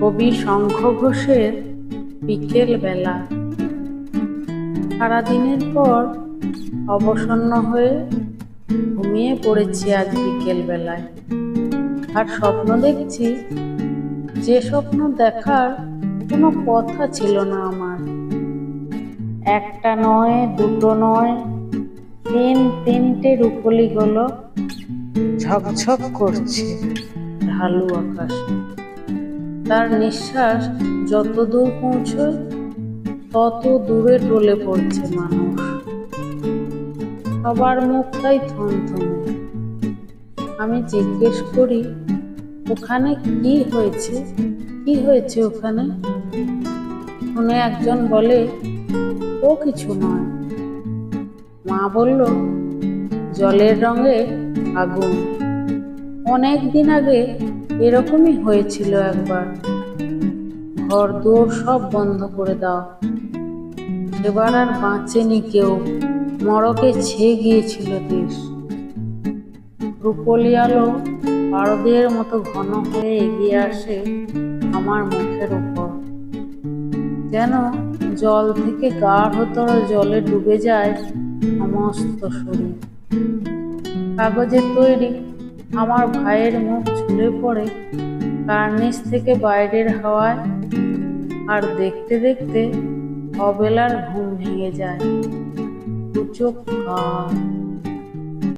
কবি শঙ্খ ঘোষের বিকেল বেলা। সারাদিনের পর অবসন্ন হয়ে ঘুমিয়ে পড়েছি আজ বিকেল বেলায়, আর স্বপ্ন দেখছি যে স্বপ্ন দেখার কোনো কথা ছিল না আমার। একটা নয়, দুটো নয়, তিনটে রূপলি গুলো ঝকঝক করছে ঢালু আকাশে। তার নিঃশ্বাস যত দূর পৌঁছয় তত দূরে টলে পড়ছে মানুষ। সবার মুখটাই থমথমে। আমি জিজ্ঞেস করি, ওখানে কি হয়েছে, কি হয়েছে ওখানে? শুনে একজন বলে, ও কিছু নয়। মা বলল, জলের রঙে আগুন। অনেক দিন আগে এরকমই হয়েছিল একবার। ঘর দুয়ার সব বন্ধ করে দাও। এবার আর বাঁচেনি কেউ, মড়কে ছেয়ে গিয়েছিল দেশ। রূপলি আলো পারদের মতো ঘন হয়ে এগিয়ে আসে আমার মুখের উপর, যেন জল থেকে গাঢ়তর জলে ডুবে যায় সমস্ত শরীর। কাগজের তৈরি আমার ভাইয়ের মুখ ঝুলে পড়ে কার্নিশ থেকে বাইরের হাওয়ায়, আর দেখতে দেখতে অবেলার ঘুম ভেঙে যায়। দু চোখ